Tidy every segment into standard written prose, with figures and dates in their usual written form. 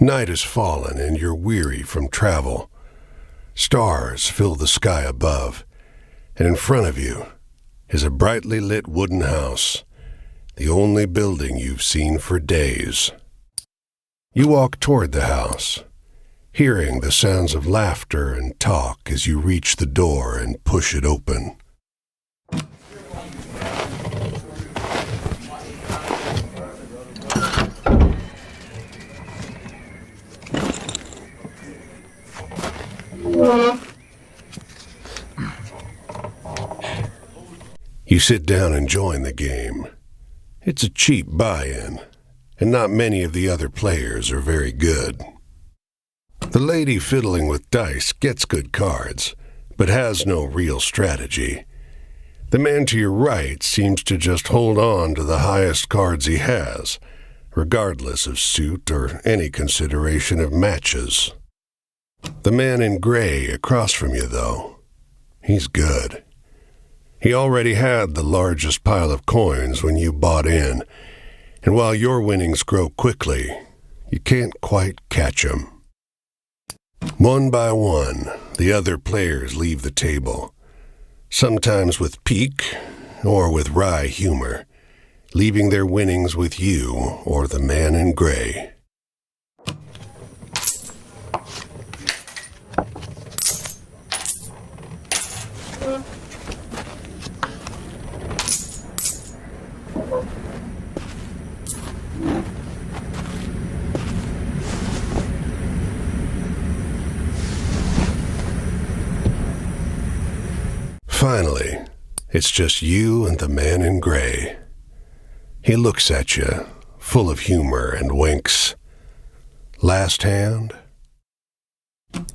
Night has fallen and you're weary from travel. Stars fill the sky above, and in front of you is a brightly lit wooden house, the only building you've seen for days. You walk toward the house, hearing the sounds of laughter and talk as you reach the door and push it open. You sit down and join the game. It's a cheap buy-in, and not many of the other players are very good. The lady fiddling with dice gets good cards, but has no real strategy. The man to your right seems to just hold on to the highest cards he has, regardless of suit or any consideration of matches. The man in gray across from you, though, he's good. He already had the largest pile of coins when you bought in, and while your winnings grow quickly, you can't quite catch him. One by one, the other players leave the table, sometimes with pique or with wry humor, leaving their winnings with you or the man in gray. Finally, it's just you and the man in gray. He looks at you, full of humor, and winks. Last hand?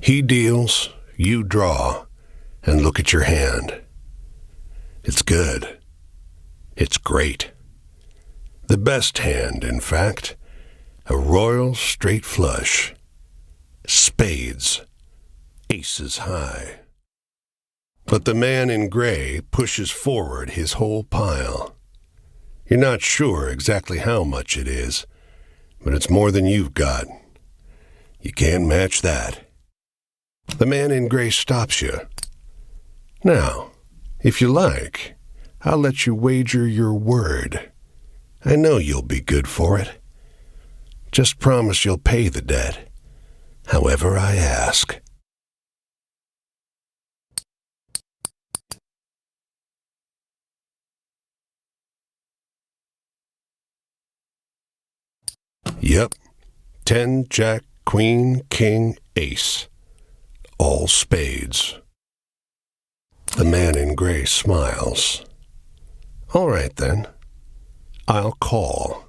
He deals, you draw, and look at your hand. It's good. It's great. The best hand, in fact. A royal straight flush. Spades. Aces high. But the man in gray pushes forward his whole pile. You're not sure exactly how much it is, but it's more than you've got. You can't match that. The man in gray stops you. Now, if you like, I'll let you wager your word. I know you'll be good for it. Just promise you'll pay the debt, however I ask. Yep, 10, jack, queen, king, ace. All spades. The man in gray smiles. All right then, I'll call.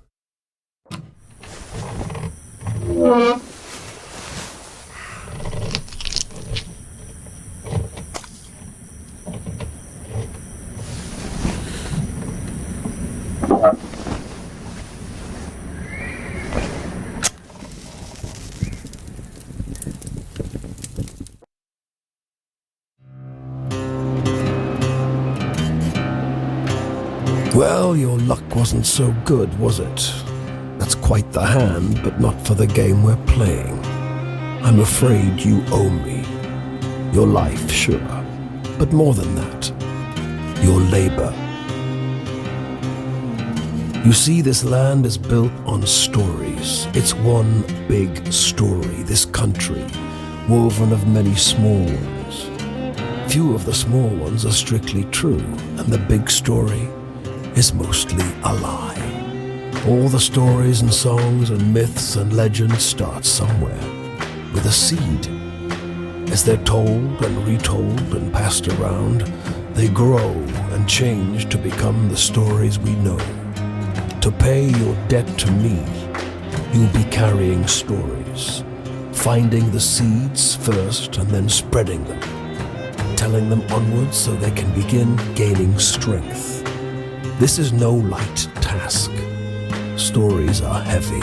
Well, your luck wasn't so good, was it? That's quite the hand, but not for the game we're playing. I'm afraid you owe me. Your life, sure, but more than that, your labor. You see, this land is built on stories. It's one big story, this country, woven of many small ones. Few of the small ones are strictly true, and the big story is mostly a lie. All the stories and songs and myths and legends start somewhere, with a seed. As they're told and retold and passed around, they grow and change to become the stories we know. To pay your debt to me, you'll be carrying stories, finding the seeds first and then spreading them, telling them onwards so they can begin gaining strength. This is no light task. Stories are heavy.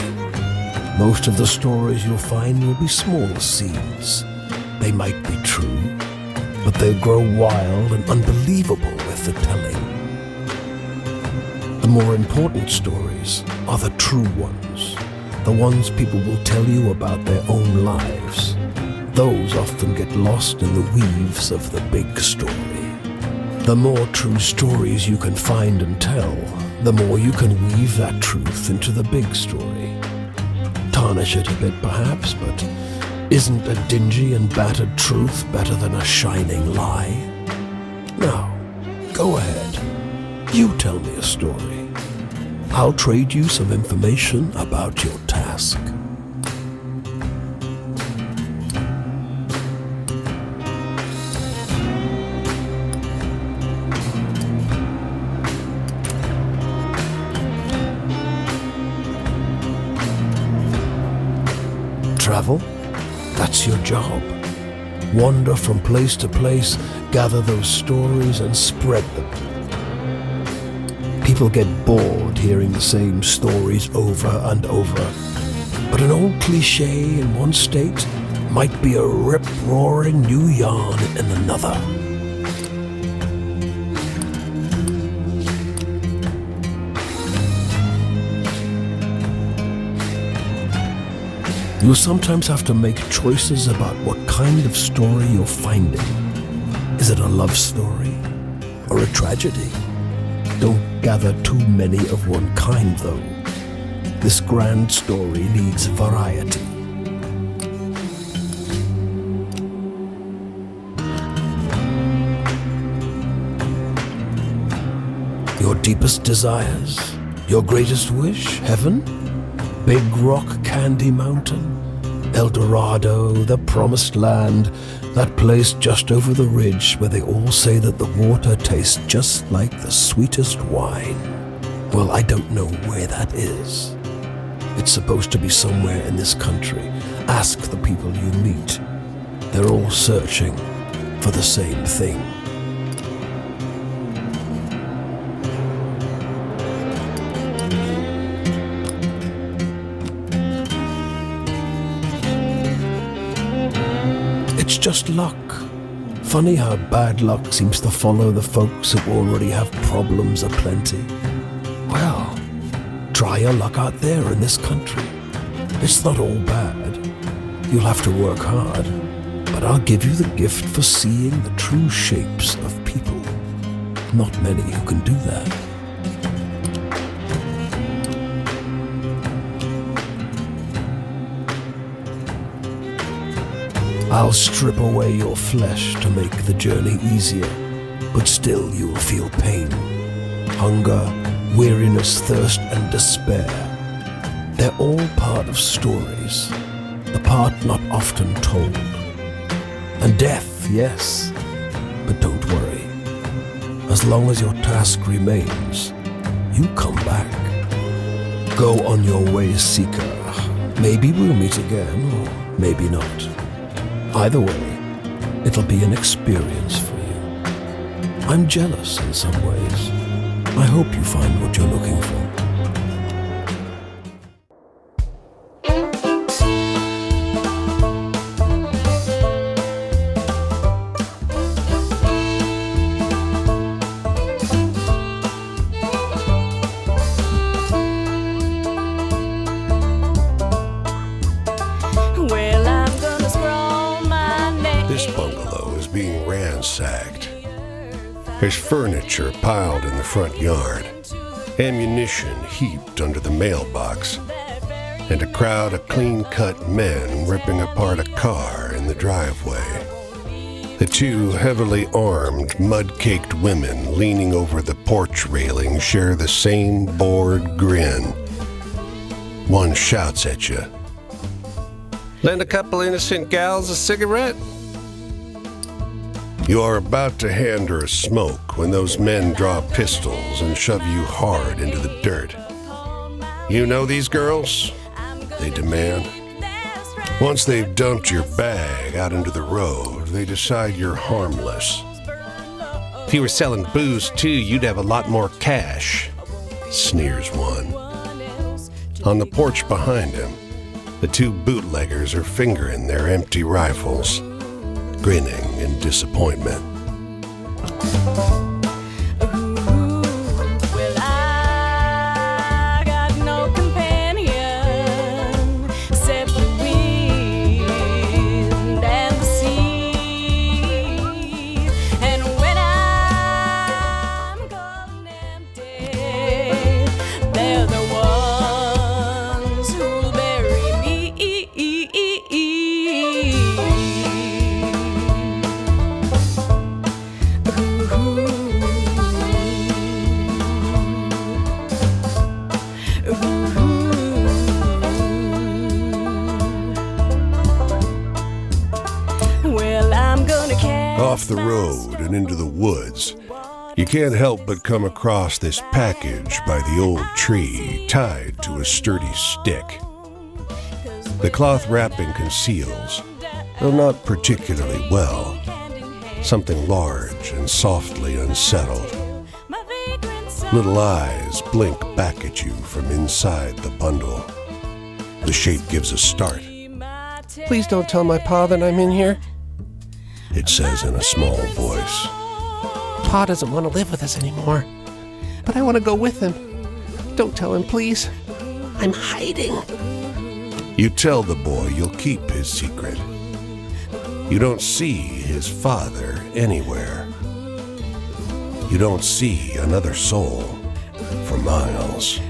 Most of the stories you'll find will be small seeds. They might be true, but they'll grow wild and unbelievable with the telling. The more important stories are the true ones, the ones people will tell you about their own lives. Those often get lost in the weaves of the big story. The more true stories you can find and tell, the more you can weave that truth into the big story. Tarnish it a bit perhaps, but isn't a dingy and battered truth better than a shining lie? Now, go ahead. You tell me a story. I'll trade you some information about your task. Travel? That's your job. Wander from place to place, gather those stories and spread them. People get bored hearing the same stories over and over. But an old cliché in one state might be a rip-roaring new yarn in another. You'll sometimes have to make choices about what kind of story you're finding. Is it a love story or a tragedy? Don't gather too many of one kind, though. This grand story needs variety. Your deepest desires? Your greatest wish? Heaven? Big Rock Candy Mountain? El Dorado, the Promised Land, that place just over the ridge where they all say that the water tastes just like the sweetest wine. Well, I don't know where that is. It's supposed to be somewhere in this country. Ask the people you meet. They're all searching for the same thing. It's just luck. Funny how bad luck seems to follow the folks who already have problems aplenty. Well, try your luck out there in this country. It's not all bad. You'll have to work hard, but I'll give you the gift for seeing the true shapes of people. Not many who can do that. I'll strip away your flesh to make the journey easier, but still you will feel pain, hunger, weariness, thirst, and despair. They're all part of stories, the part not often told. And death, yes, but don't worry. As long as your task remains, you come back. Go on your way, seeker. Maybe we'll meet again, or maybe not. Either way, it'll be an experience for you. I'm jealous in some ways. I hope you find what you're looking for. This bungalow is being ransacked. There's furniture piled in the front yard, ammunition heaped under the mailbox, and a crowd of clean-cut men ripping apart a car in the driveway. The two heavily armed, mud-caked women leaning over the porch railing share the same bored grin. One shouts at you. "Lend a couple innocent gals a cigarette?" You are about to hand her a smoke when those men draw pistols and shove you hard into the dirt. "You know these girls?" they demand. Once they've dumped your bag out into the road, they decide you're harmless. "If you were selling booze too, you'd have a lot more cash," sneers one. On the porch behind him, the two bootleggers are fingering their empty rifles, grinning in disappointment. Well, I got no companion. Off the road and into the woods, you can't help but come across this package by the old tree tied to a sturdy stick. The cloth wrapping conceals, though not particularly well, something large and softly unsettled. Little eyes blink back at you from inside the bundle. The shape gives a start. Please don't tell my pa that I'm in here. It says in a small voice. Pa doesn't want to live with us anymore, but I want to go with him. Don't tell him, please. I'm hiding. You tell the boy you'll keep his secret. You don't see his father anywhere. You don't see another soul for miles.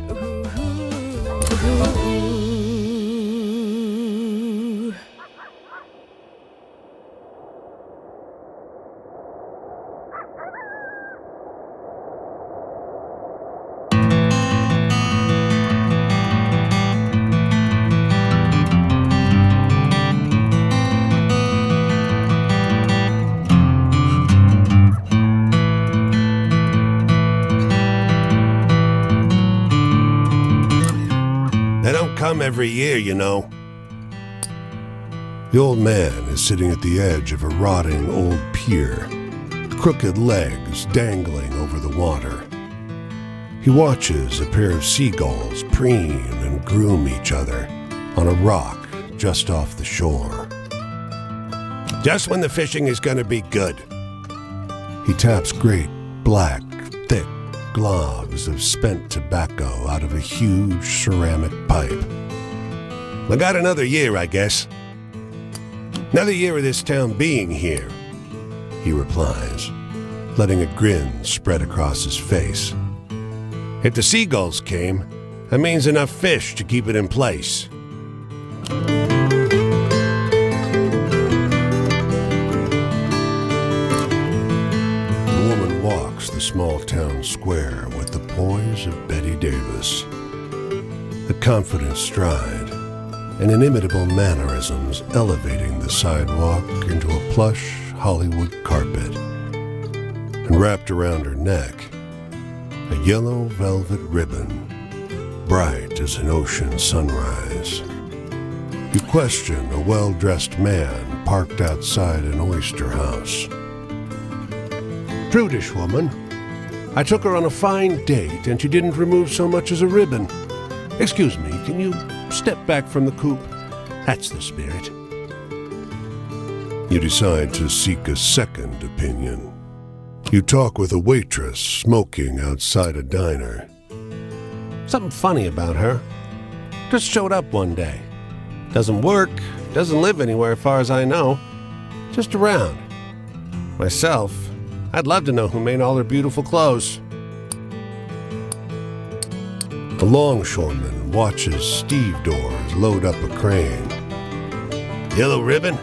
They don't come every year, you know. The old man is sitting at the edge of a rotting old pier, crooked legs dangling over the water. He watches a pair of seagulls preen and groom each other on a rock just off the shore. Just when the fishing is going to be good. He taps great, black, thick globs of spent tobacco out of a huge ceramic pipe. I got another year, I guess. Another year of this town being here, he replies, letting a grin spread across his face. If the seagulls came, that means enough fish to keep it in place. Walks the small town square with the poise of Betty Davis, a confident stride and inimitable mannerisms elevating the sidewalk into a plush Hollywood carpet, and wrapped around her neck, a yellow velvet ribbon, bright as an ocean sunrise. You question a well-dressed man parked outside an oyster house. Prudish woman. I took her on a fine date, and she didn't remove so much as a ribbon. Excuse me, can you step back from the coop? That's the spirit. You decide to seek a second opinion. You talk with a waitress smoking outside a diner. Something funny about her. Just showed up one day. Doesn't work, doesn't live anywhere as far as I know. Just around. Myself, I'd love to know who made all her beautiful clothes. The longshoreman watches stevedores load up a crane. Yellow ribbon?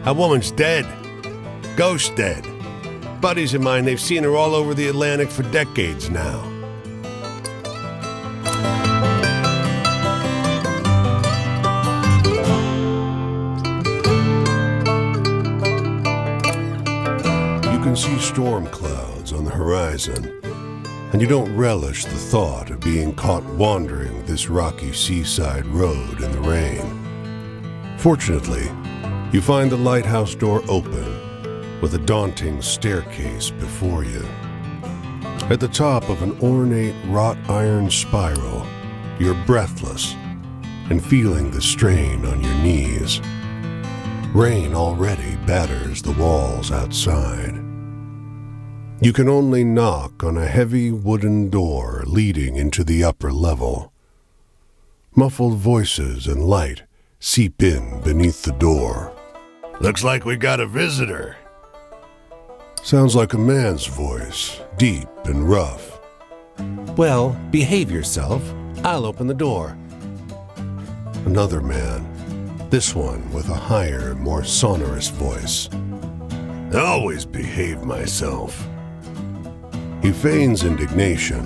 That woman's dead. Ghost dead. Buddies of mine, they've seen her all over the Atlantic for decades now. You can see storm clouds on the horizon, and you don't relish the thought of being caught wandering this rocky seaside road in the rain. Fortunately, you find the lighthouse door open, with a daunting staircase before you. At the top of an ornate wrought iron spiral, you're breathless and feeling the strain on your knees. Rain already batters the walls outside. You can only knock on a heavy wooden door leading into the upper level. Muffled voices and light seep in beneath the door. Looks like we got a visitor. Sounds like a man's voice, deep and rough. Well, behave yourself. I'll open the door. Another man, this one with a higher, more sonorous voice. I always behave myself. He feigns indignation,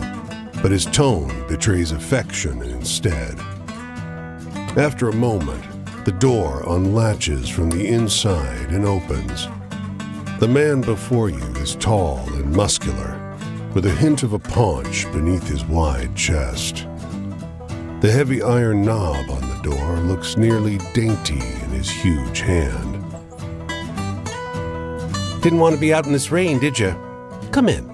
but his tone betrays affection instead. After a moment, the door unlatches from the inside and opens. The man before you is tall and muscular, with a hint of a paunch beneath his wide chest. The heavy iron knob on the door looks nearly dainty in his huge hand. Didn't want to be out in this rain, did you? Come in.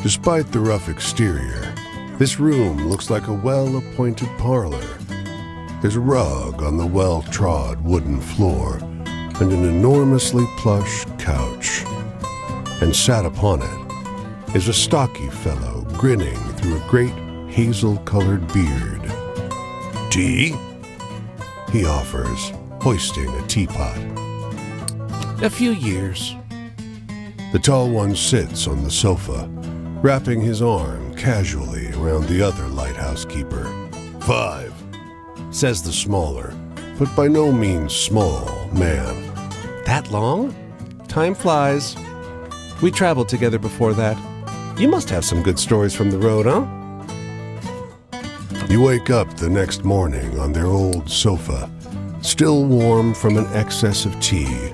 Despite the rough exterior, this room looks like a well-appointed parlor. There's a rug on the well-trod wooden floor and an enormously plush couch. And sat upon it is a stocky fellow grinning through a great hazel-colored beard. "Tea?" he offers, hoisting a teapot. A few years. The tall one sits on the sofa, wrapping his arm casually around the other lighthouse keeper. "5, says the smaller, but by no means small, man. That long? Time flies. We traveled together before that. You must have some good stories from the road, huh? You wake up the next morning on their old sofa, still warm from an excess of tea.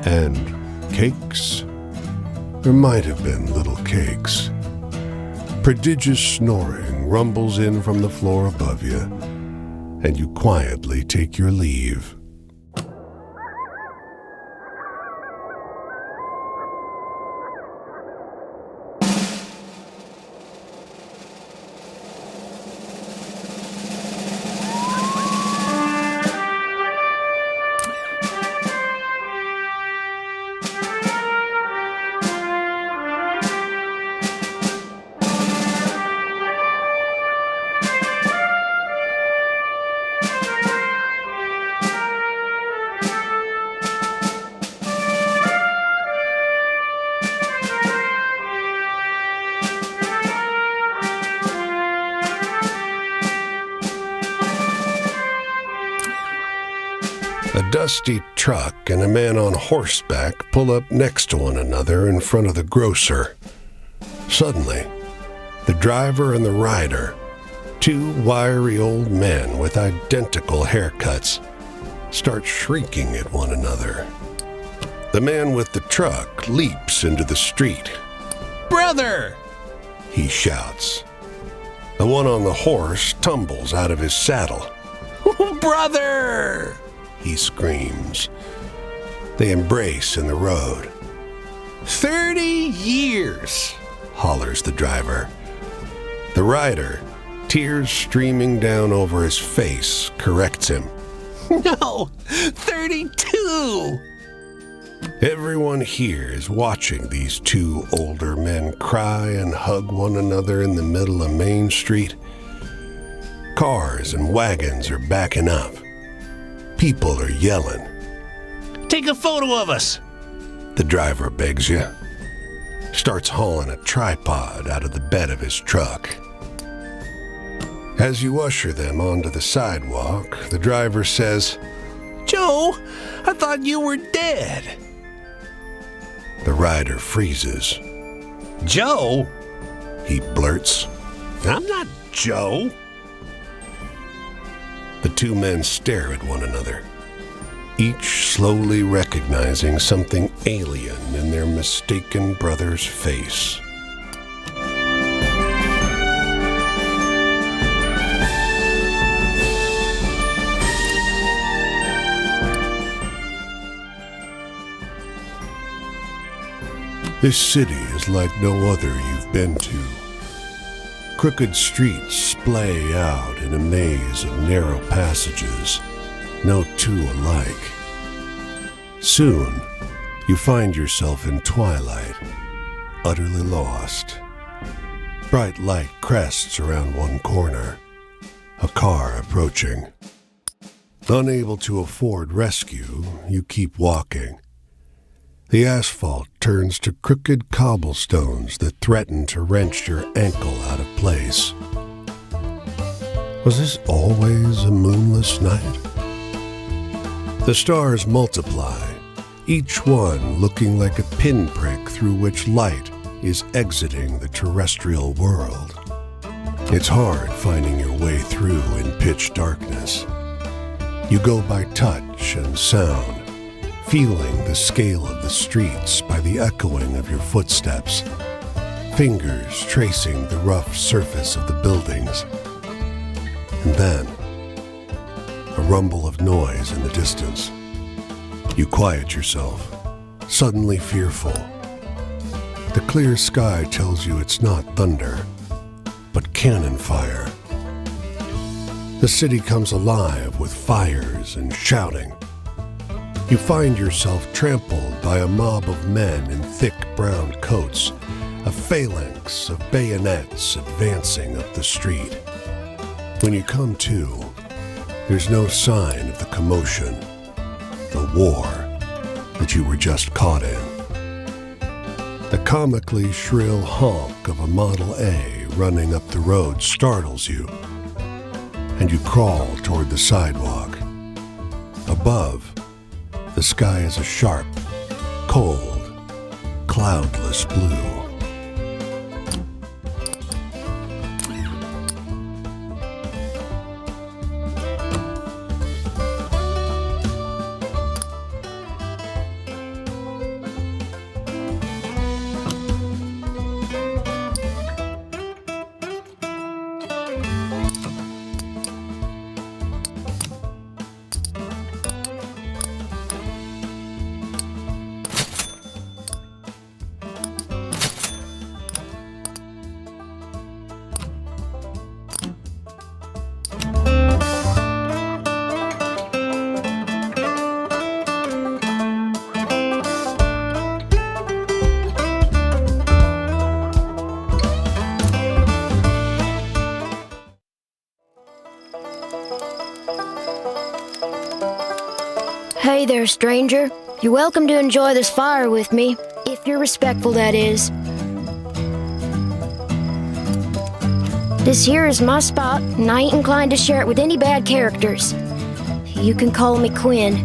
And cakes? There might have been little cakes. Prodigious snoring rumbles in from the floor above you, and you quietly take your leave. A dusty truck and a man on horseback pull up next to one another in front of the grocer. Suddenly, the driver and the rider, two wiry old men with identical haircuts, start shrieking at one another. The man with the truck leaps into the street. Brother! He shouts. The one on the horse tumbles out of his saddle. Brother! He screams. They embrace in the road. 30 years! Hollers the driver. The rider, tears streaming down over his face, corrects him. No! 32! Everyone here is watching these two older men cry and hug one another in the middle of Main Street. Cars and wagons are backing up. People are yelling. Take a photo of us! The driver begs you. Starts hauling a tripod out of the bed of his truck. As you usher them onto the sidewalk, the driver says, Joe, I thought you were dead. The rider freezes. Joe? He blurts. I'm not Joe. The two men stare at one another, each slowly recognizing something alien in their mistaken brother's face. This city is like no other you've been to. Crooked streets splay out in a maze of narrow passages, no two alike. Soon, you find yourself in twilight, utterly lost. Bright light crests around one corner, a car approaching. Unable to afford rescue, you keep walking. The asphalt turns to crooked cobblestones that threaten to wrench your ankle out of place. Was this always a moonless night? The stars multiply, each one looking like a pinprick through which light is exiting the terrestrial world. It's hard finding your way through in pitch darkness. You go by touch and sound, feeling the scale of the streets by the echoing of your footsteps, fingers tracing the rough surface of the buildings. And then, a rumble of noise in the distance. You quiet yourself, suddenly fearful. The clear sky tells you it's not thunder, but cannon fire. The city comes alive with fires and shouting. You find yourself trampled by a mob of men in thick brown coats, a phalanx of bayonets advancing up the street. When you come to, there's no sign of the commotion, the war that you were just caught in. The comically shrill honk of a Model A running up the road startles you, and you crawl toward the sidewalk. Above, the sky is a sharp, cold, cloudless blue. Hey there, stranger. You're welcome to enjoy this fire with me, if you're respectful, that is. This here is my spot, and I ain't inclined to share it with any bad characters. You can call me Quinn.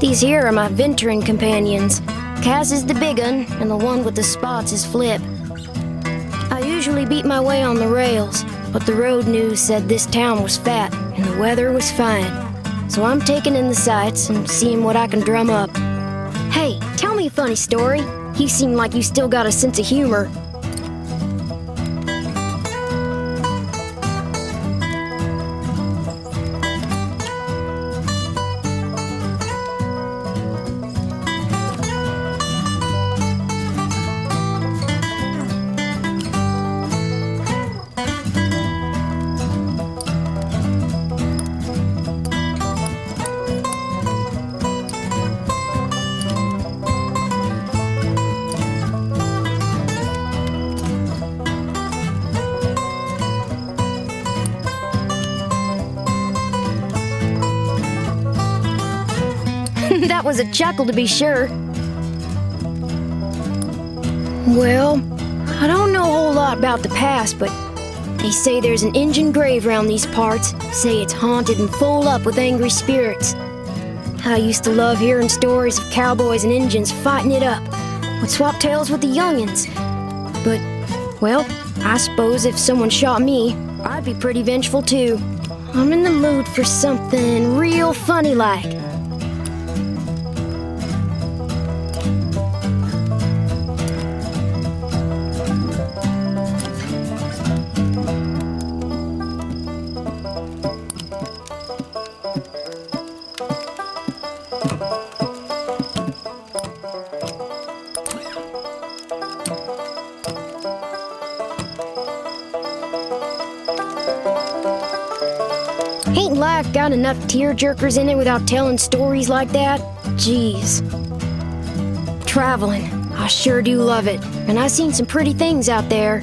These here are my venturing companions. Cass is the big un, and the one with the spots is Flip. I usually beat my way on the rails, but the road news said this town was fat, and the weather was fine. So I'm taking in the sights and seeing what I can drum up. Hey, tell me a funny story. You seem like you still got a sense of humor. That was a chuckle, to be sure. Well, I don't know a whole lot about the past, but they say there's an Injun grave round these parts. Say it's haunted and full up with angry spirits. I used to love hearing stories of cowboys and Injuns fighting it up. Would swap tales with the youngins. But, well, I suppose if someone shot me, I'd be pretty vengeful too. I'm in the mood for something real funny-like. Ain't life got enough tear-jerkers in it without telling stories like that? Jeez. Traveling, I sure do love it, and I seen some pretty things out there.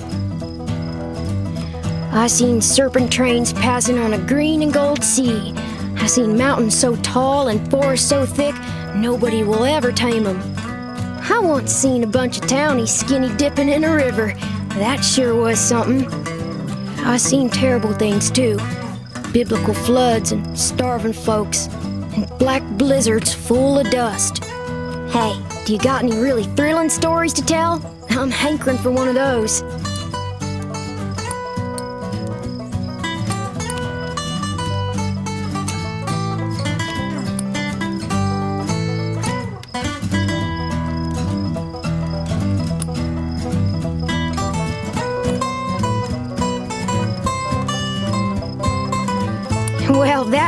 I seen serpent trains passing on a green and gold sea. I seen mountains so tall and forests so thick, nobody will ever tame 'em. I once seen a bunch of townies skinny dipping in a river. That sure was something. I seen terrible things too. Biblical floods and starving folks, and black blizzards full of dust. Hey, do you got any really thrilling stories to tell? I'm hankering for one of those.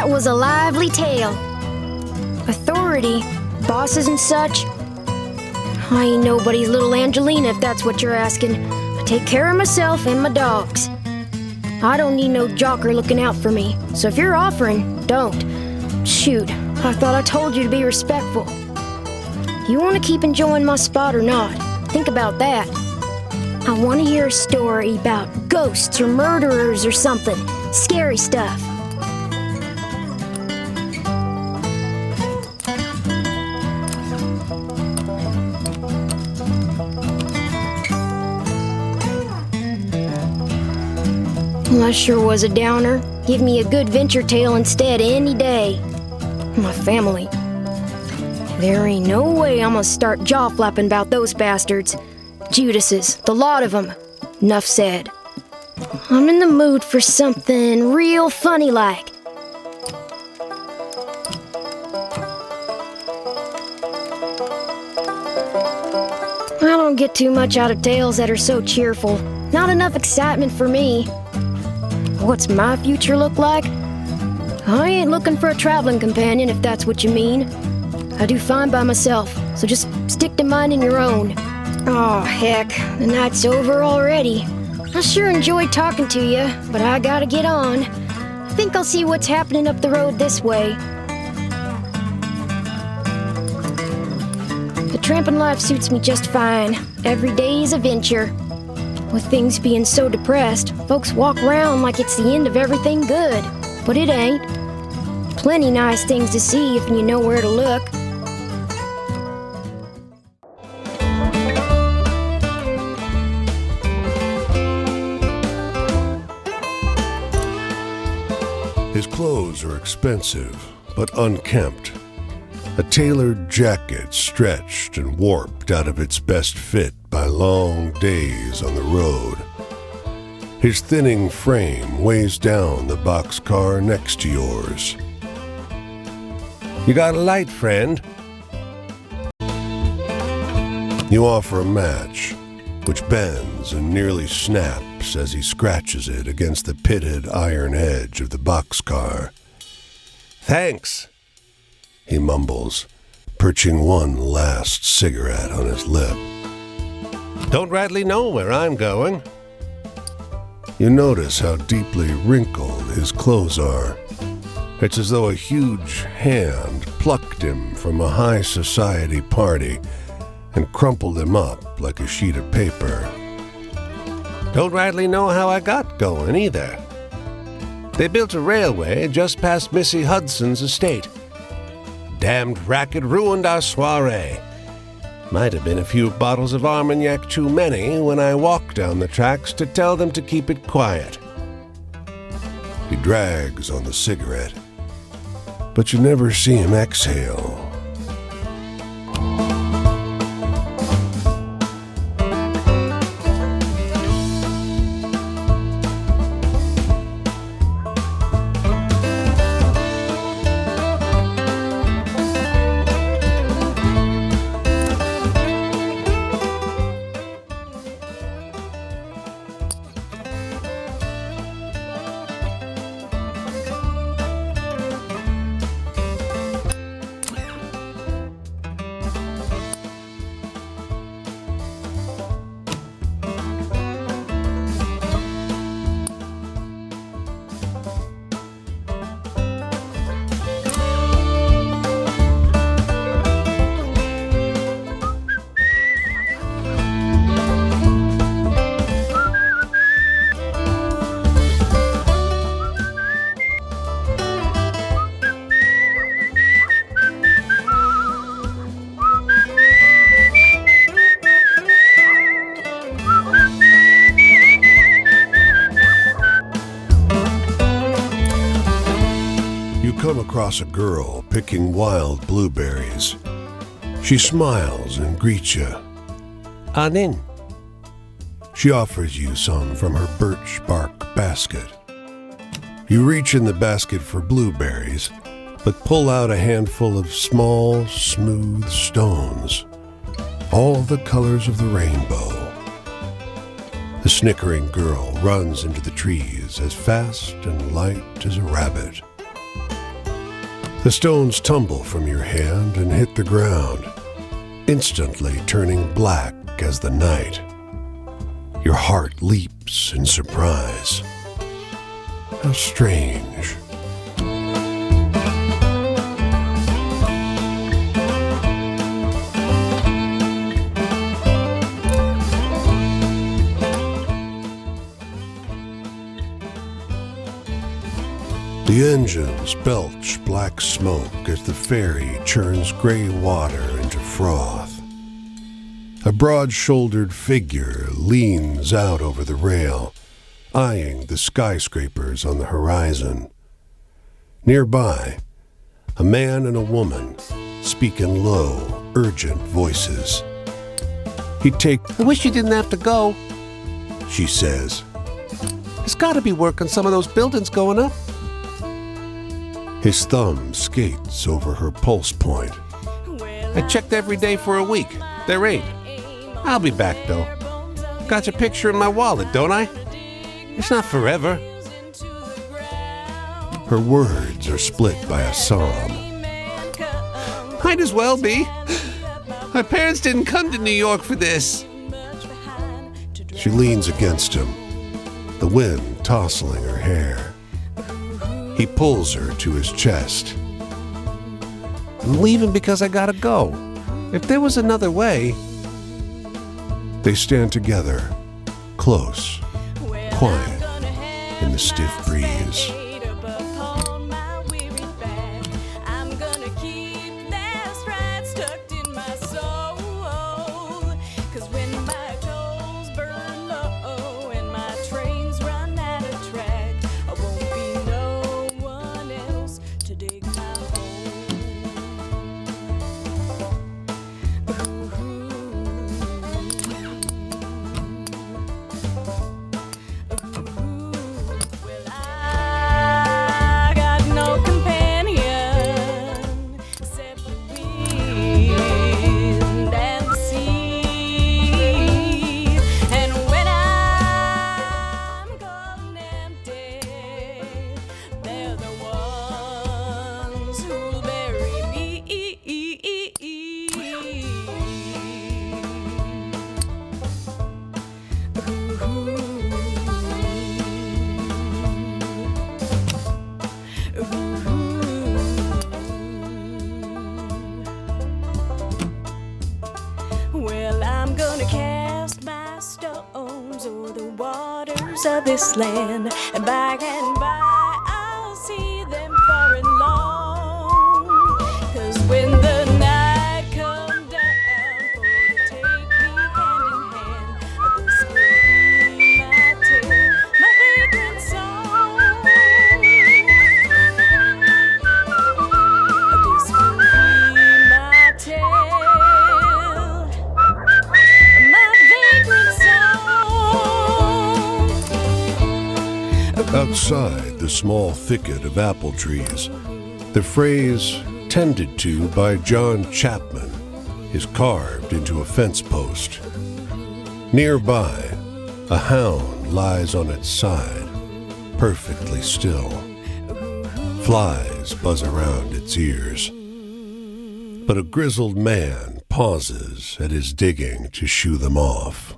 That was a lively tale. Authority, bosses and such. I ain't nobody's little Angelina, if that's what you're asking. I take care of myself and my dogs. I don't need no jocker looking out for me, so if you're offering, don't. Shoot, I thought I told you to be respectful. You want to keep enjoying my spot or not? Think about that. I want to hear a story about ghosts or murderers or something. Scary stuff. Well, that sure was a downer. Give me a good venture tale instead any day. My family. There ain't no way I'm gonna start jaw-flapping about those bastards. Judases, the lot of them. Nuff said. I'm in the mood for something real funny-like. I don't get too much out of tales that are so cheerful. Not enough excitement for me. What's my future look like? I ain't looking for a traveling companion, if that's what you mean. I do fine by myself, so just stick to minding your own. Oh, heck, the night's over already. I sure enjoyed talking to you, but I gotta get on. I think I'll see what's happening up the road this way. The tramping life suits me just fine. Every day's a venture. With things being so depressed, folks walk around like it's the end of everything good. But it ain't. Plenty nice things to see if you know where to look. His clothes are expensive, but unkempt. A tailored jacket stretched and warped out of its best fit by long days on the road. His thinning frame weighs down the boxcar next to yours. You got a light, friend? You offer a match, which bends and nearly snaps as he scratches it against the pitted iron edge of the boxcar. Thanks, he mumbles, perching one last cigarette on his lip. Don't rightly know where I'm going. You notice how deeply wrinkled his clothes are. It's as though a huge hand plucked him from a high society party and crumpled him up like a sheet of paper. Don't rightly know how I got going either. They built a railway just past Missy Hudson's estate. Damned racket ruined our soiree. Might have been a few bottles of Armagnac too many when I walked down the tracks to tell them to keep it quiet. He drags on the cigarette, but you never see him exhale. Come across a girl picking wild blueberries. She smiles and greets you. Anin. She offers you some from her birch bark basket. You reach in the basket for blueberries, but pull out a handful of small, smooth stones, all the colors of the rainbow. The snickering girl runs into the trees as fast and light as a rabbit. The stones tumble from your hand and hit the ground, instantly turning black as the night. Your heart leaps in surprise. How strange. The engines belch black smoke as the ferry churns gray water into froth. A broad-shouldered figure leans out over the rail, eyeing the skyscrapers on the horizon. Nearby, a man and a woman speak in low, urgent voices. I wish you didn't have to go. She says. There's got to be work on some of those buildings going up. His thumb skates over her pulse point. I checked every day for a week. There ain't. I'll be back, though. Got your picture in my wallet, don't I? It's not forever. Her words are split by a sob. Might as well be. My parents didn't come to New York for this. She leans against him, the wind tousling her hair. He pulls her to his chest. I'm leaving because I gotta go. If there was another way... They stand together, close, quiet, in the stiff breeze. Of this land, and by and by I'll see them far and long. 'Cause when the night comes down for to take me hand in hand, this will be my tale, my vagrant song. This will be my tale, my vagrant song. Outside the small thicket of apple trees, the phrase "tended to by John Chapman" is carved into a fence post. Nearby, a hound lies on its side, perfectly still. Flies buzz around its ears. But a grizzled man pauses at his digging to shoo them off.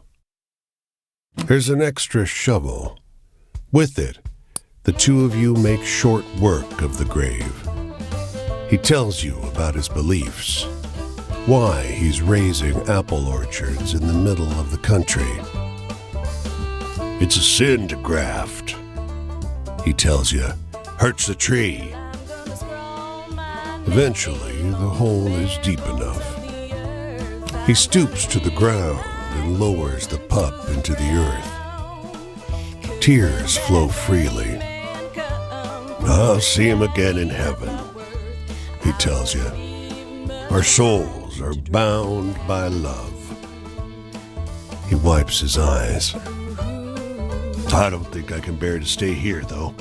There's an extra shovel. With it, the two of you make short work of the grave. He tells you about his beliefs, why he's raising apple orchards in the middle of the country. It's a sin to graft, he tells you. Hurts the tree. Eventually, the hole is deep enough. He stoops to the ground and lowers the pup into the earth. Tears flow freely. I'll see him again in heaven, he tells you. Our souls are bound by love. He wipes his eyes. I don't think I can bear to stay here, though.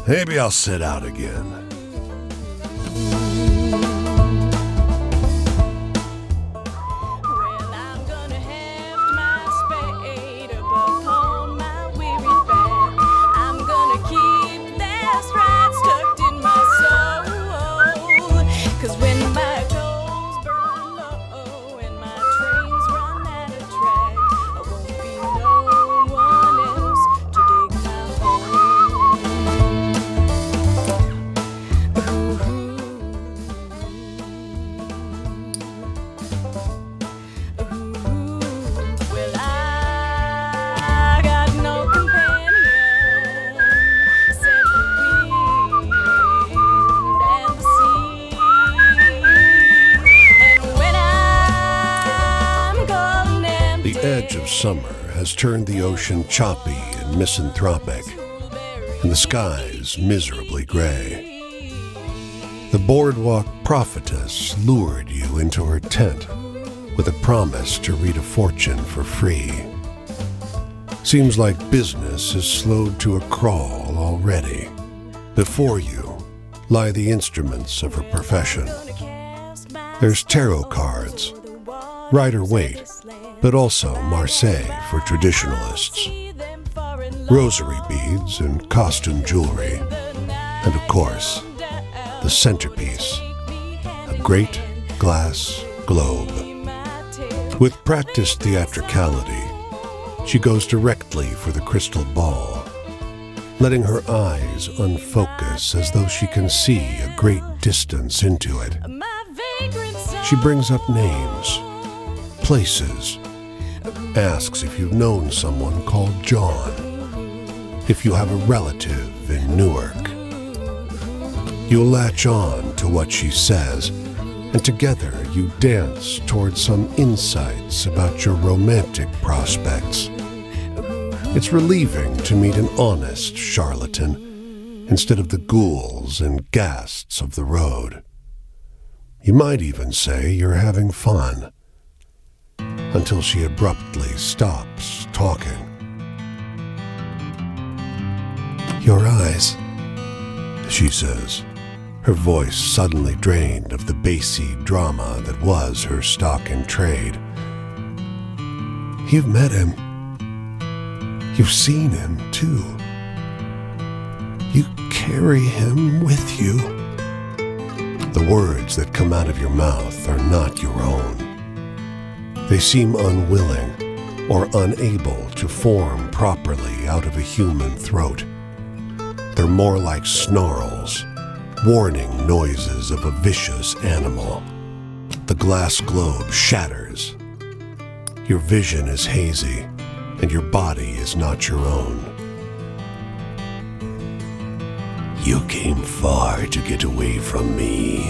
Maybe I'll set out again. edge of summer has turned the ocean choppy and misanthropic, and the skies miserably gray. The boardwalk prophetess lured you into her tent with a promise to read a fortune for free. Seems like business has slowed to a crawl already. Before you lie the instruments of her profession. There's tarot cards, Rider-Waite, but also Marseille for traditionalists, rosary beads and costume jewelry, and of course, the centerpiece, a great glass globe. With practiced theatricality, she goes directly for the crystal ball, letting her eyes unfocus as though she can see a great distance into it. She brings up names, places, asks if you've known someone called John, if you have a relative in Newark. You'll latch on to what she says, and together you dance towards some insights about your romantic prospects. It's relieving to meet an honest charlatan instead of the ghouls and ghasts of the road. You might even say you're having fun, until she abruptly stops talking. Your eyes, she says, her voice suddenly drained of the bassy drama that was her stock in trade. You've met him. You've seen him, too. You carry him with you. The words that come out of your mouth are not your own. They seem unwilling or unable to form properly out of a human throat. They're more like snarls, warning noises of a vicious animal. The glass globe shatters. Your vision is hazy, and your body is not your own. You came far to get away from me,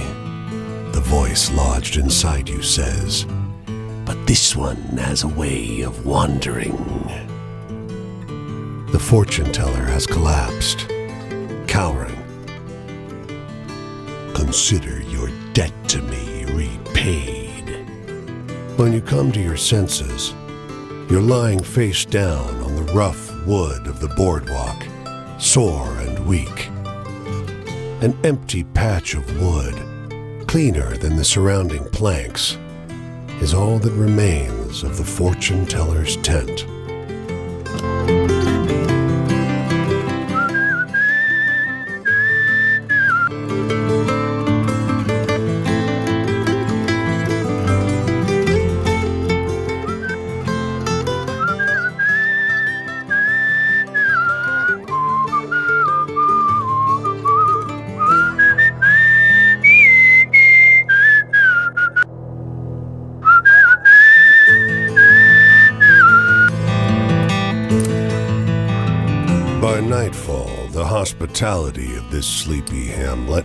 the voice lodged inside you says, but this one has a way of wandering. The fortune teller has collapsed, cowering. Consider your debt to me repaid. When you come to your senses, you're lying face down on the rough wood of the boardwalk, sore and weak. An empty patch of wood, cleaner than the surrounding planks, is all that remains of the fortune teller's tent. By nightfall, the hospitality of this sleepy hamlet,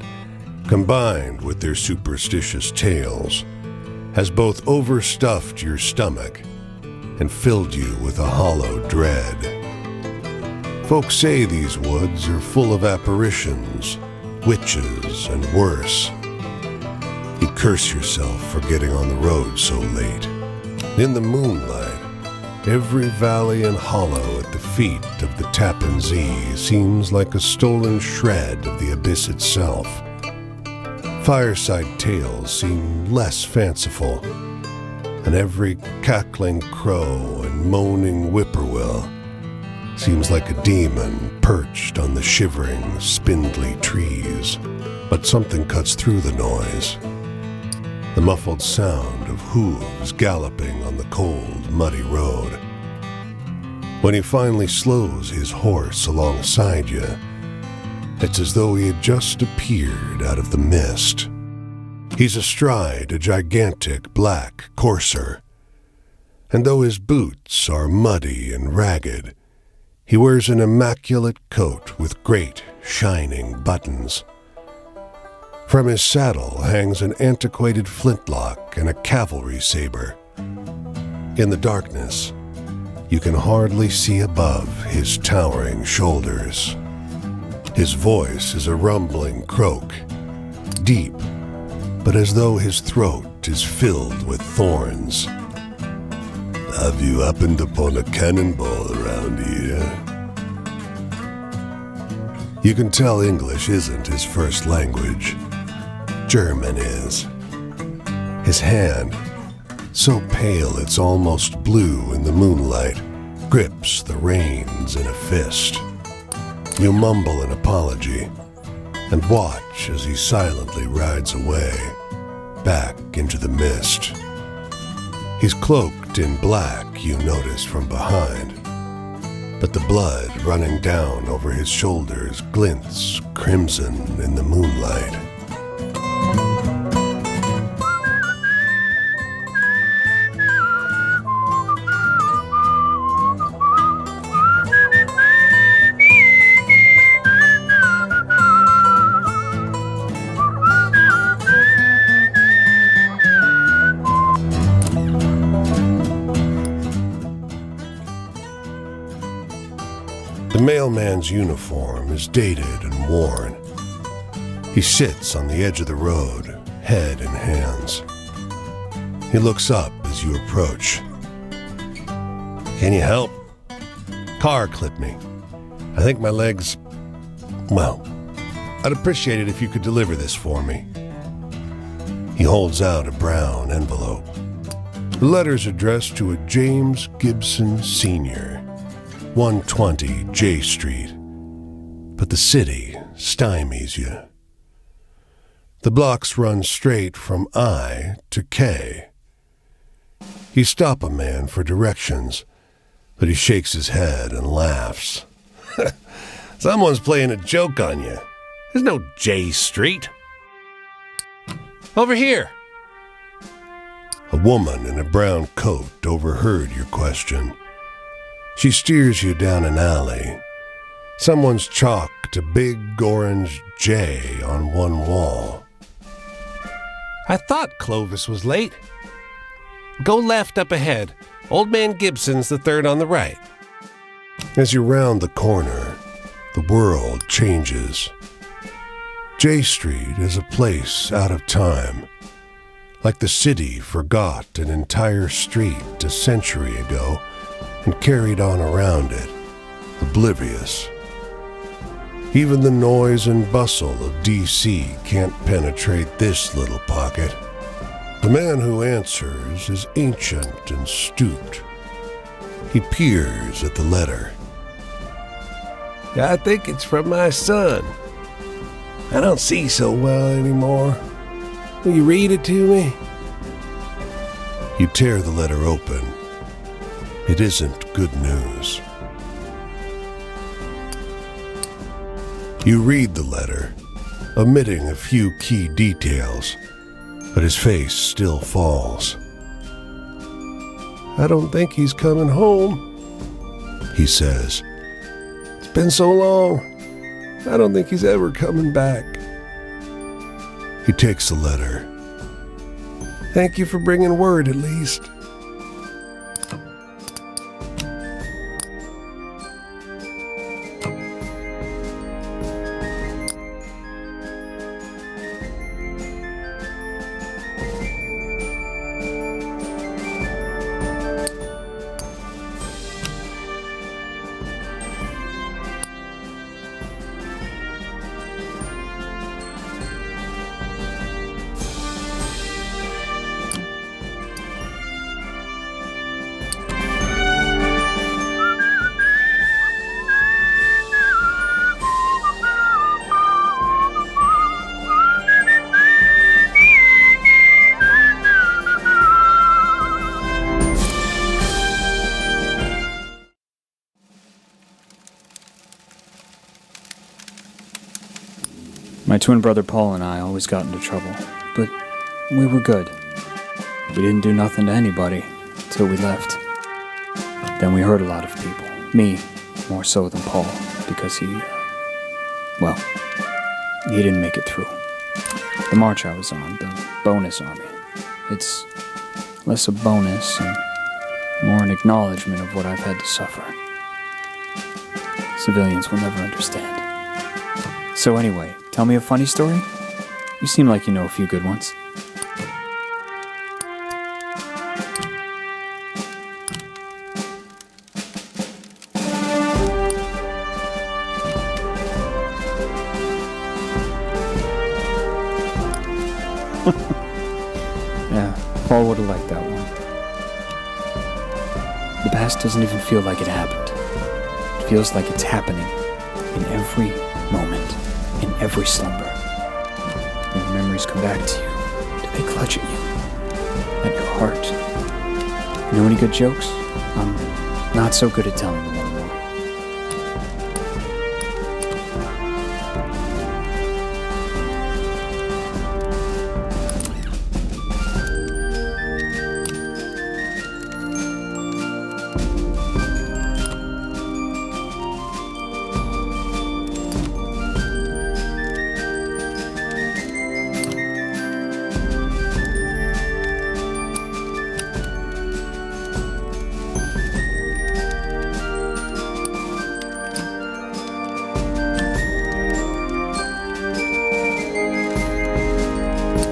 combined with their superstitious tales, has both overstuffed your stomach and filled you with a hollow dread. Folks say these woods are full of apparitions, witches, and worse. You curse yourself for getting on the road so late. In the moonlight, every valley and hollow at the feet of the Tappan Zee seems like a stolen shred of the abyss itself. Fireside tales seem less fanciful, and every cackling crow and moaning whippoorwill seems like a demon perched on the shivering, spindly trees. But something cuts through the noise. The muffled sound of hooves galloping on the cold, muddy road. When he finally slows his horse alongside you, it's as though he had just appeared out of the mist. He's astride a gigantic black courser, and though his boots are muddy and ragged, he wears an immaculate coat with great, shining buttons. From his saddle hangs an antiquated flintlock and a cavalry saber. In the darkness, You can hardly see above his towering shoulders. His voice is a rumbling croak, deep, but as though his throat is filled with thorns. Have you happened upon a cannonball around here? You can tell English isn't his first language. German is. His hand, so pale it's almost blue in the moonlight, grips the reins in a fist. You mumble an apology and watch as he silently rides away, back into the mist. He's cloaked in black, you notice from behind, but the blood running down over his shoulders glints crimson in the moonlight. The mailman's uniform is dated and worn. He sits on the edge of the road, head in hands. He looks up as you approach. Can you help? Car clipped me. I think my legs... Well, I'd appreciate it if you could deliver this for me. He holds out a brown envelope. The letter's addressed to a James Gibson Sr., 120 J Street, but the city stymies you. The blocks run straight from I to K. You stop a man for directions, but he shakes his head and laughs. Someone's playing a joke on you. There's no J Street. Over here. A woman in a brown coat overheard your question. She steers you down an alley. Someone's chalked a big orange J on one wall. I thought Clovis was late. Go left up ahead. Old Man Gibson's the third on the right. As you round the corner, the world changes. J Street is a place out of time, like the city forgot an entire street a century ago and carried on around it, oblivious. Even the noise and bustle of D.C. can't penetrate this little pocket. The man who answers is ancient and stooped. He peers at the letter. I think it's from my son. I don't see so well anymore. Will you read it to me? You tear the letter open. It isn't good news. You read the letter, omitting a few key details, but his face still falls. I don't think he's coming home, he says. It's been so long. I don't think he's ever coming back. He takes the letter. Thank you for bringing word, at least. My twin brother Paul and I always got into trouble, but we were good. We didn't do nothing to anybody till we left. Then we hurt a lot of people. Me, more so than Paul, because he didn't make it through. The march I was on, the bonus army, it's less a bonus and more an acknowledgement of what I've had to suffer. Civilians will never understand. So anyway, tell me a funny story? You seem like you know a few good ones. Yeah, Paul would have liked that one. The past doesn't even feel like it happened. It feels like it's happening in every moment, in every slumber. When the memories come back to you, do they clutch at you, at your heart? You know any good jokes? I'm not so good at telling them anymore.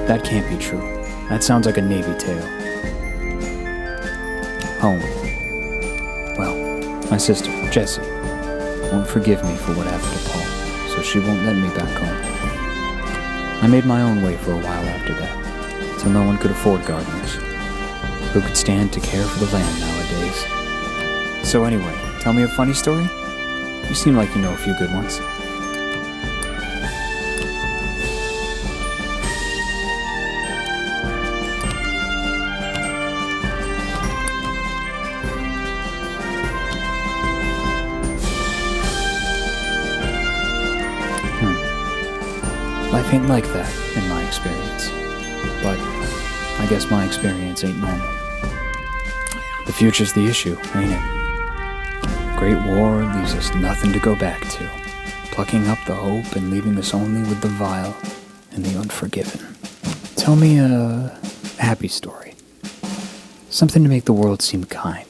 That can't be true. That sounds like a Navy tale. Home. Well, my sister, Jessie, won't forgive me for what happened to Paul, so she won't let me back home. I made my own way for a while after that, till no one could afford gardeners. Who could stand to care for the land nowadays? So anyway, tell me a funny story? You seem like you know a few good ones. Life ain't like that, in my experience. But I guess my experience ain't normal. The future's the issue, ain't it? Great War leaves us nothing to go back to, plucking up the hope and leaving us only with the vile and the unforgiven. Tell me a happy story. Something to make the world seem kind.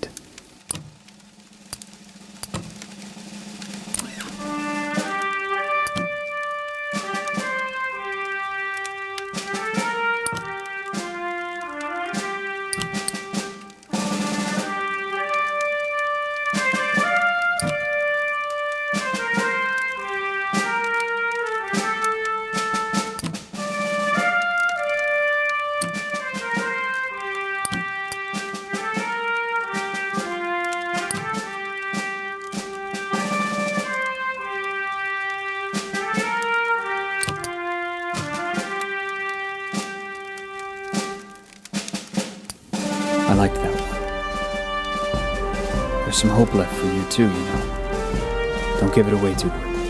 I liked that one. There's some hope left for you too, you know. Don't give it away too quickly.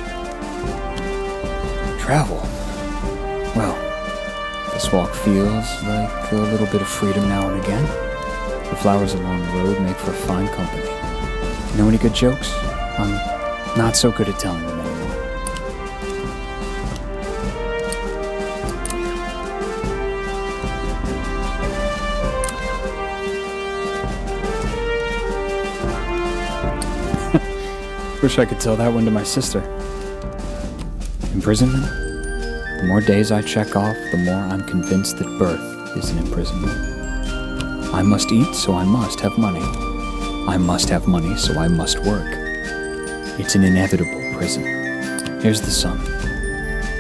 Travel. Well, this walk feels like a little bit of freedom now and again. The flowers along the road make for fine company. You know any good jokes? I'm not so good at telling them anymore. Wish I could tell that one to my sister. Imprisonment? The more days I check off, the more I'm convinced that birth is an imprisonment. I must eat, so I must have money. I must have money, so I must work. It's an inevitable prison. Here's the sun.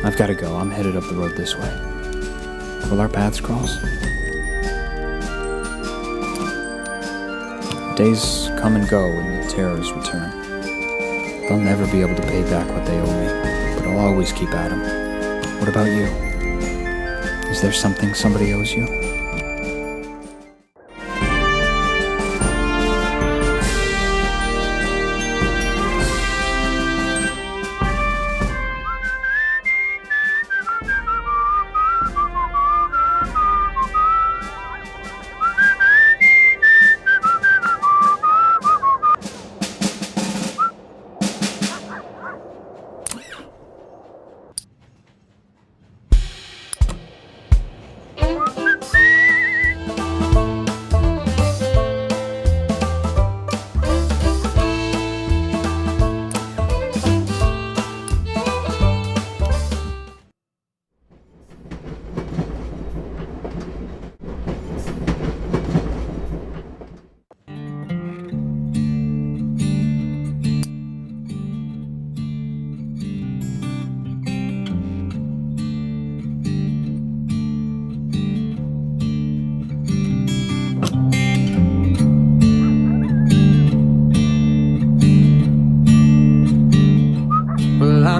I've got to go. I'm headed up the road this way. Will our paths cross? Days come and go and the terrors return. They'll never be able to pay back what they owe me, but I'll always keep at 'em. What about you? Is there something somebody owes you?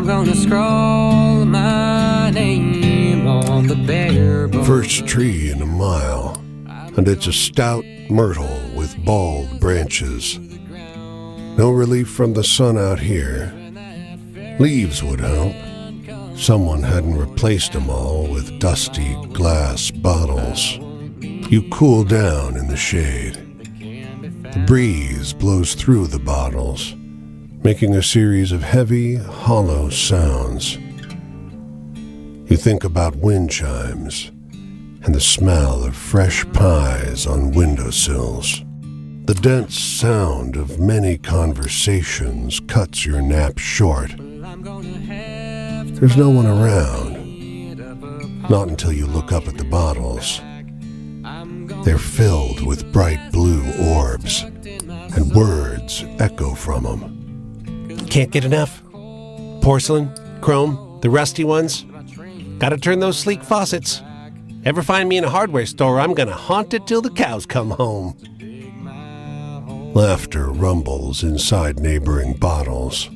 gonna scroll my name on the bare bones. First tree in a mile, and it's a stout myrtle with bald branches. No relief from the sun out here. Leaves would help. Someone hadn't replaced them all with dusty glass bottles. You cool down in the shade. The breeze blows through the bottles, making a series of heavy, hollow sounds. You think about wind chimes and the smell of fresh pies on windowsills. The dense sound of many conversations cuts your nap short. There's no one around. Not until you look up at the bottles. They're filled with bright blue orbs, and words echo from them. Can't get enough. Porcelain, chrome, the rusty ones. Gotta turn those sleek faucets. Ever find me in a hardware store, I'm gonna haunt it till the cows come home. Laughter rumbles inside neighboring bottles.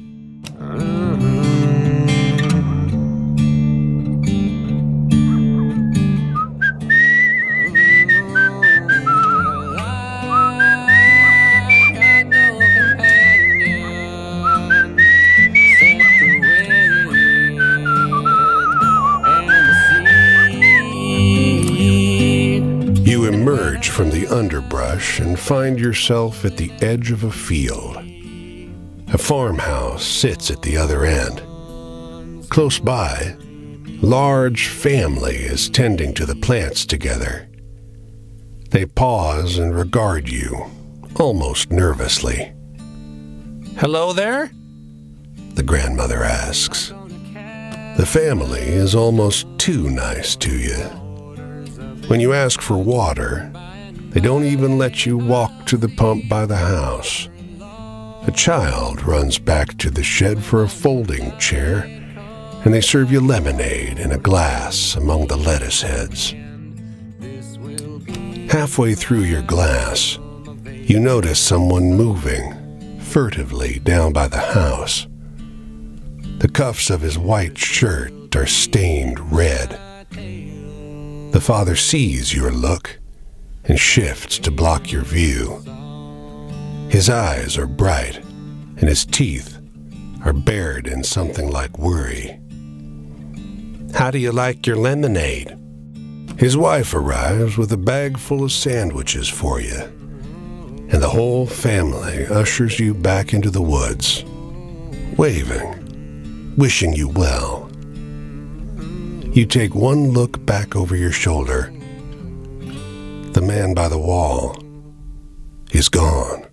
You emerge from the underbrush and find yourself at the edge of a field. A farmhouse sits at the other end. Close by, a large family is tending to the plants together. They pause and regard you, almost nervously. Hello there? The grandmother asks. The family is almost too nice to you. When you ask for water, they don't even let you walk to the pump by the house. A child runs back to the shed for a folding chair, and they serve you lemonade in a glass among the lettuce heads. Halfway through your glass, you notice someone moving furtively down by the house. The cuffs of his white shirt are stained red. The father sees your look and shifts to block your view. His eyes are bright, and his teeth are bared in something like worry. How do you like your lemonade? His wife arrives with a bag full of sandwiches for you, and the whole family ushers you back into the woods, waving, wishing you well. You take one look back over your shoulder. The man by the wall is gone.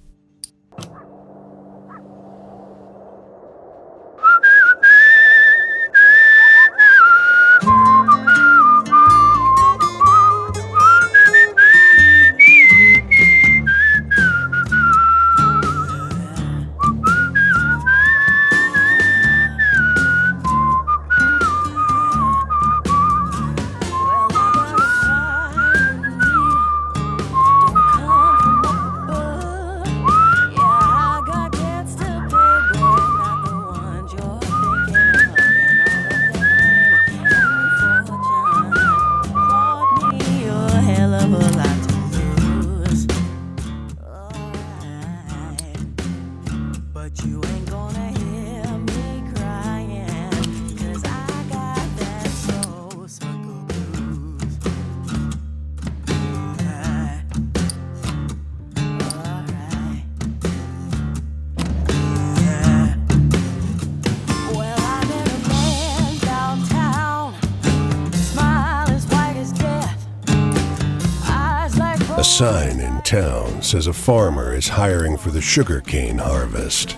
A sign in town says a farmer is hiring for the sugarcane harvest.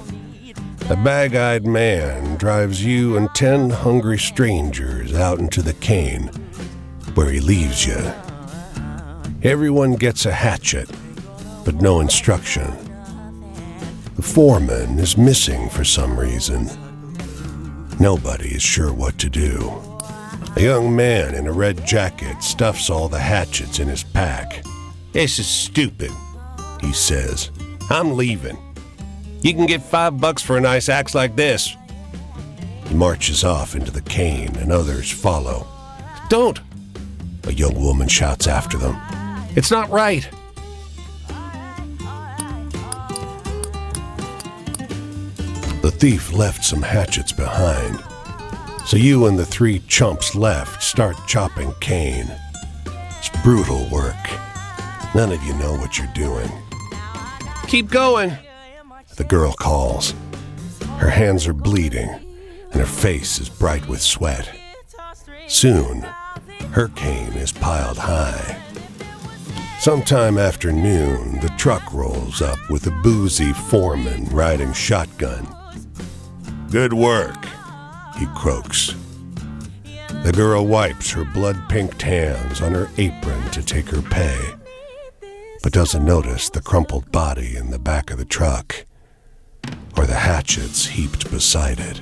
A bag-eyed man drives you and 10 hungry strangers out into the cane, where he leaves you. Everyone gets a hatchet, but no instruction. The foreman is missing for some reason. Nobody is sure what to do. A young man in a red jacket stuffs all the hatchets in his pack. This is stupid, He says, I'm leaving. You can get $5 for a nice axe like this. He marches off into the cane and others follow. Don't! A young woman shouts after them. It's not right! The thief left some hatchets behind, so you and the 3 chumps left start chopping cane. It's brutal work. None of you know what you're doing. Keep going! The girl calls. Her hands are bleeding, and her face is bright with sweat. Soon, her cane is piled high. Sometime after noon, the truck rolls up with a boozy foreman riding shotgun. "Good work," he croaks. The girl wipes her blood-pinked hands on her apron to take her pay, but doesn't notice the crumpled body in the back of the truck or the hatchets heaped beside it.